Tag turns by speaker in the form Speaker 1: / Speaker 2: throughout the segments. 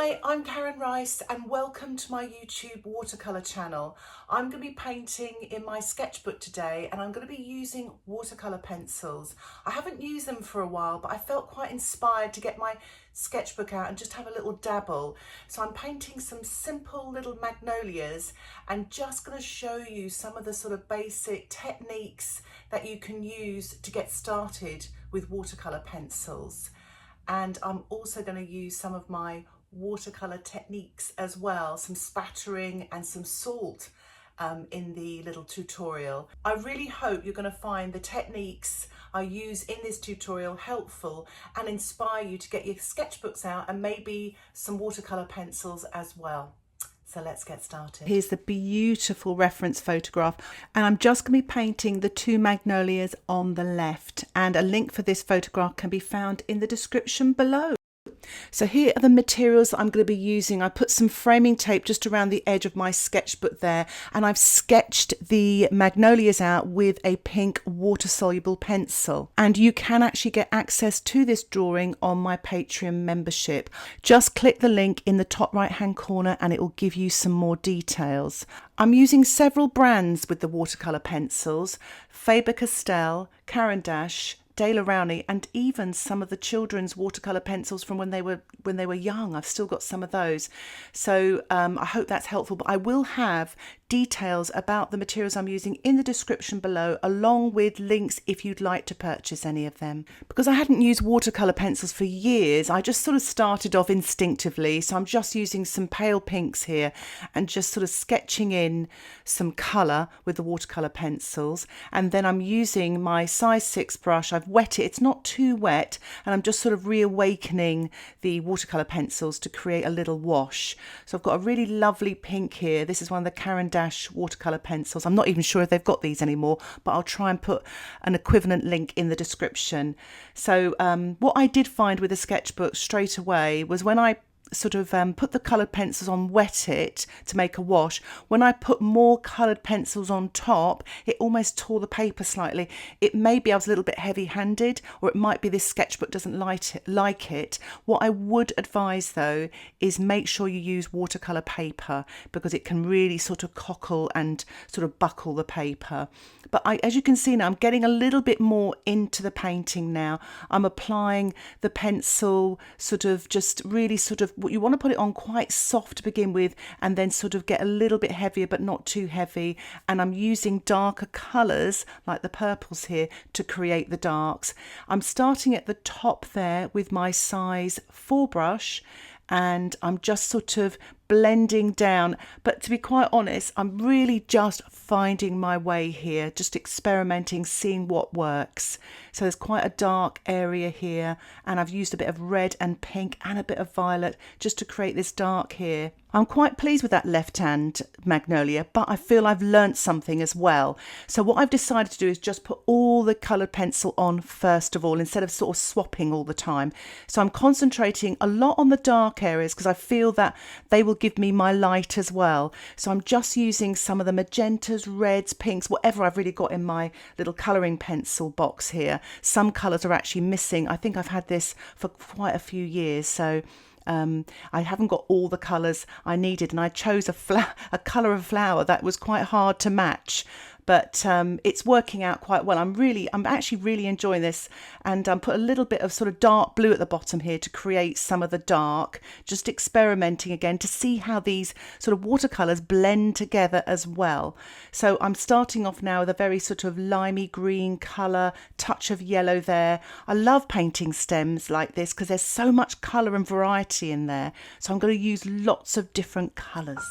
Speaker 1: Hi, I'm Karen Rice and welcome to my YouTube watercolour channel. I'm going to be painting in my sketchbook today and I'm going to be using watercolour pencils. I haven't used them for a while, but I felt quite inspired to get my sketchbook out and just have a little dabble. So I'm painting some simple little magnolias and just going to show you some of the sort of basic techniques that you can use to get started with watercolour pencils. And I'm also going to use some of my watercolour techniques as well, some spattering and some salt in the little tutorial. I really hope you're going to find the techniques I use in this tutorial helpful and inspire you to get your sketchbooks out and maybe some watercolour pencils as well. So let's get started. Here's the beautiful reference photograph, and I'm just going to be painting the two magnolias on the left, and a link for this photograph can be found in the description below. So here are the materials that I'm going to be using. I put some framing tape just around the edge of my sketchbook there, and I've sketched the magnolias out with a pink water-soluble pencil. And you can actually get access to this drawing on my Patreon membership. Just click the link in the top right hand corner and it will give you some more details. I'm using several brands with the watercolour pencils: Faber Castelle, Caran, Rowney, and even some of the children's watercolour pencils from when they were young. I've still got some of those. So I hope that's helpful, but I will have details about the materials I'm using in the description below, along with links if you'd like to purchase any of them. Because I hadn't used watercolour pencils for years, I just sort of started off instinctively. So I'm just using some pale pinks here and just sort of sketching in some colour with the watercolour pencils. And then I'm using my size 6 brush. I've wet it, it's not too wet, and I'm just sort of reawakening the watercolour pencils to create a little wash. So I've got a really lovely pink here. This is one of the Caran watercolour pencils. I'm not even sure if they've got these anymore, but I'll try and put an equivalent link in the description. So what I did find with the sketchbook straight away was when I sort of put the coloured pencils on, wet it to make a wash, when I put more coloured pencils on top, it almost tore the paper slightly. It may be I was a little bit heavy handed, or it might be this sketchbook doesn't like it. What I would advise though is make sure you use watercolour paper, because it can really sort of cockle and sort of buckle the paper. But as you can see now, I'm getting a little bit more into the painting now. I'm applying the pencil sort of just really sort of, you want to put it on quite soft to begin with, and then sort of get a little bit heavier but not too heavy. And I'm using darker colours like the purples here to create the darks. I'm starting at the top there with my size 4 brush, and I'm just sort of blending down. But to be quite honest, I'm really just finding my way here, just experimenting, seeing what works. So there's quite a dark area here, and I've used a bit of red and pink and a bit of violet just to create this dark here. I'm quite pleased with that left hand magnolia, but I feel I've learnt something as well. So what I've decided to do is just put all the coloured pencil on first of all, instead of sort of swapping all the time. So I'm concentrating a lot on the dark areas because I feel that they will give me my light as well. So I'm just using some of the magentas, reds, pinks, whatever I've really got in my little colouring pencil box here. Some colours are actually missing. I think I've had this for quite a few years, so I haven't got all the colours I needed, and I chose a colour of flower that was quite hard to match. But it's working out quite well. I'm actually really enjoying this, and put a little bit of sort of dark blue at the bottom here to create some of the dark, just experimenting again to see how these sort of watercolours blend together as well. So I'm starting off now with a very sort of limey green colour, touch of yellow there. I love painting stems like this because there's so much colour and variety in there. So I'm going to use lots of different colours.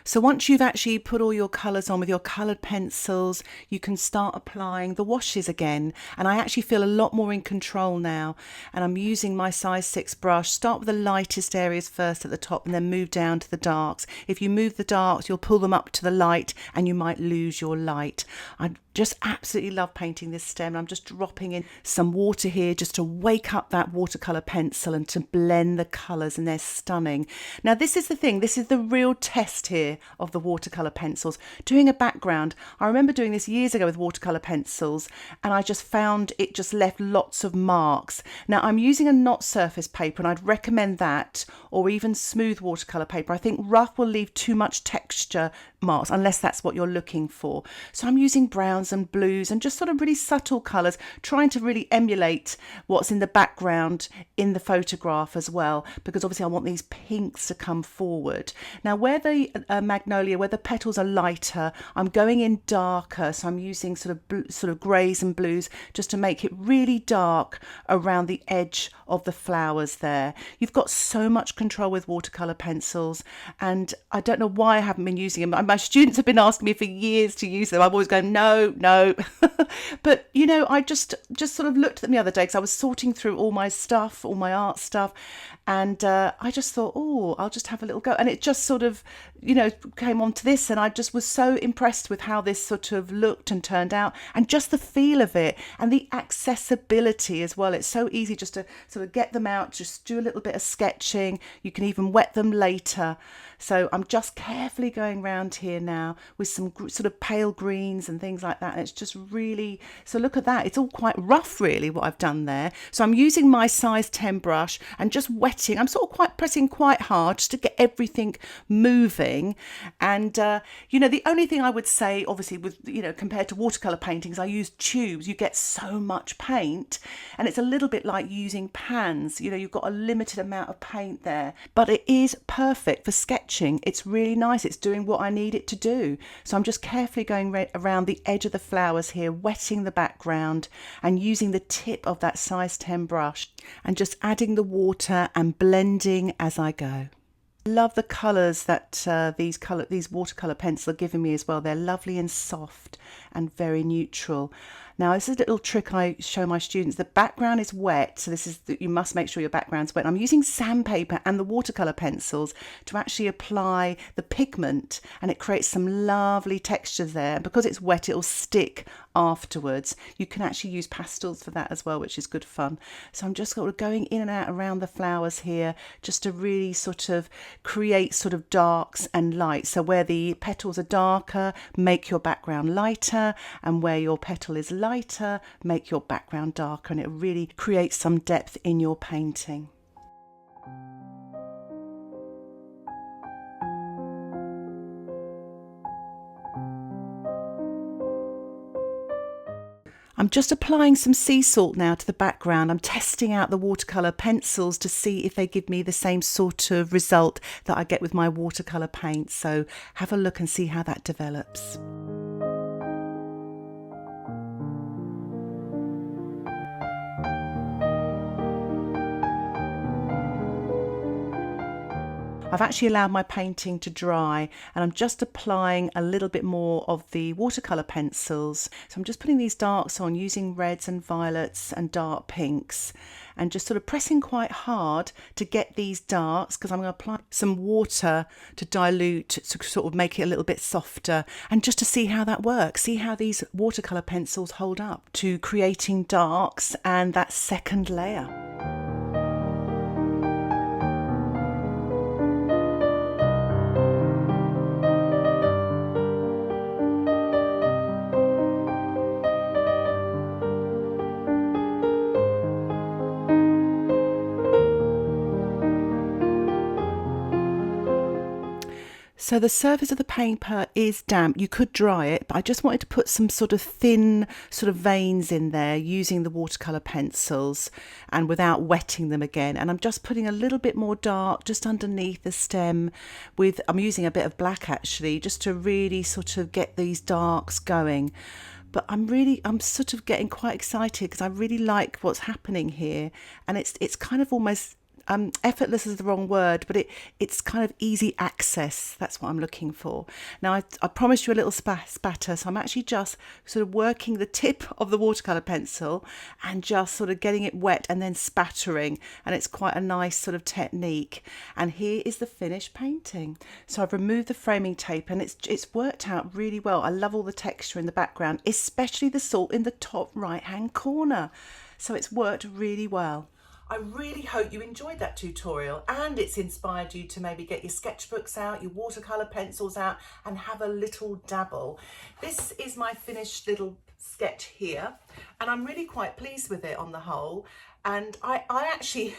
Speaker 1: So once you've actually put all your colours on with your coloured pencils, you can start applying the washes again. And I actually feel a lot more in control now. And I'm using my size 6 brush. Start with the lightest areas first at the top and then move down to the darks. If you move the darks, you'll pull them up to the light and you might lose your light. I just absolutely love painting this stem. I'm just dropping in some water here just to wake up that watercolour pencil and to blend the colours, and they're stunning. Now this is the thing, this is the real test here of the watercolour pencils. Doing a background, I remember doing this years ago with watercolour pencils and I just found it just left lots of marks. Now I'm using a not surface paper and I'd recommend that, or even smooth watercolour paper. I think rough will leave too much texture marks unless that's what you're looking for. So I'm using browns and blues and just sort of really subtle colours, trying to really emulate what's in the background in the photograph as well, because obviously I want these pinks to come forward. Now where the magnolia, where the petals are lighter, I'm going in darker, so I'm using sort of greys and blues just to make it really dark around the edge of the flowers there. You've got so much control with watercolour pencils, and I don't know why I haven't been using them. My students have been asking me for years to use them. I'm always going, no. But, you know, I just sort of looked at them the other day because I was sorting through all my stuff, all my art stuff, and I just thought, oh, I'll just have a little go. And it just sort of, you know, came onto this, and I just was so impressed with how this sort of looked and turned out, and just the feel of it and the accessibility as well. It's so easy just to sort of get them out, just do a little bit of sketching. You can even wet them later. So I'm just carefully going around here now with some sort of pale greens and things like that. And it's just really, so look at that. It's all quite rough really what I've done there. So I'm using my size 10 brush and just wetting. I'm sort of quite pressing quite hard just to get everything moving. And, you know, the only thing I would say, obviously, with, you know, compared to watercolour paintings, I use tubes. You get so much paint, and it's a little bit like using pans. You know, you've got a limited amount of paint there, but it is perfect for sketching. It's really nice. It's doing what I need it to do. So I'm just carefully going around the edge of the flowers here, wetting the background and using the tip of that size 10 brush and just adding the water and blending as I go. Love the colours that these watercolour pencils are giving me as well. They're lovely and soft and very neutral. Now this is a little trick I show my students. The background is wet, so you must make sure your background's wet. I'm using sandpaper and the watercolour pencils to actually apply the pigment, and it creates some lovely textures there. Because it's wet, it'll stick afterwards. You can actually use pastels for that as well, which is good fun. So I'm just sort of going in and out around the flowers here just to really sort of create sort of darks and lights. So where the petals are darker, make your background lighter, and where your petal is lighter, make your background darker, and it really creates some depth in your painting. I'm just applying some sea salt now to the background. I'm testing out the watercolour pencils to see if they give me the same sort of result that I get with my watercolour paint. So have a look and see how that develops. I've actually allowed my painting to dry, and I'm just applying a little bit more of the watercolour pencils. So I'm just putting these darks on using reds and violets and dark pinks, and just sort of pressing quite hard to get these darks, because I'm going to apply some water to dilute, to sort of make it a little bit softer, and just to see how that works, see how these watercolour pencils hold up to creating darks and that second layer. So the surface of the paper is damp. You could dry it, but I just wanted to put some sort of thin sort of veins in there using the watercolour pencils and without wetting them again. And I'm just putting a little bit more dark just underneath the stem I'm using a bit of black actually, just to really sort of get these darks going. But I'm sort of getting quite excited because I really like what's happening here, and it's kind of almost effortless is the wrong word, but it's kind of easy access. That's what I'm looking for. Now, I promised you a little spatter, so I'm actually just sort of working the tip of the watercolour pencil and just sort of getting it wet and then spattering, and it's quite a nice sort of technique. And here is the finished painting. So I've removed the framing tape, and it's worked out really well. I love all the texture in the background, especially the salt in the top right hand corner. So it's worked really well. I really hope you enjoyed that tutorial and it's inspired you to maybe get your sketchbooks out, your watercolour pencils out and have a little dabble. This is my finished little sketch here and I'm really quite pleased with it on the whole. And I actually,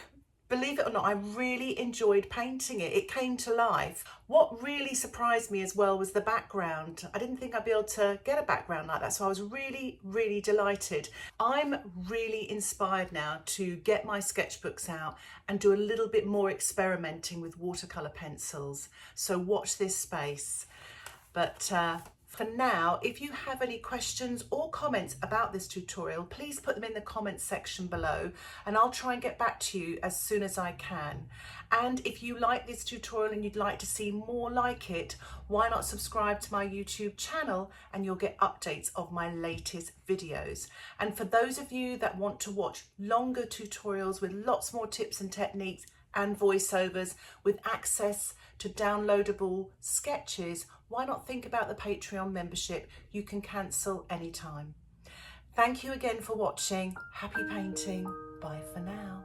Speaker 1: believe it or not, I really enjoyed painting it. It came to life. What really surprised me as well was the background. I didn't think I'd be able to get a background like that, so I was really, really delighted. I'm really inspired now to get my sketchbooks out and do a little bit more experimenting with watercolour pencils. So watch this space. But for now, if you have any questions or comments about this tutorial, please put them in the comments section below and I'll try and get back to you as soon as I can. And if you like this tutorial and you'd like to see more like it, why not subscribe to my YouTube channel and you'll get updates of my latest videos. And for those of you that want to watch longer tutorials with lots more tips and techniques and voiceovers with access to downloadable sketches, why not think about the Patreon membership? You can cancel anytime. Thank you again for watching. Happy painting. Bye for now.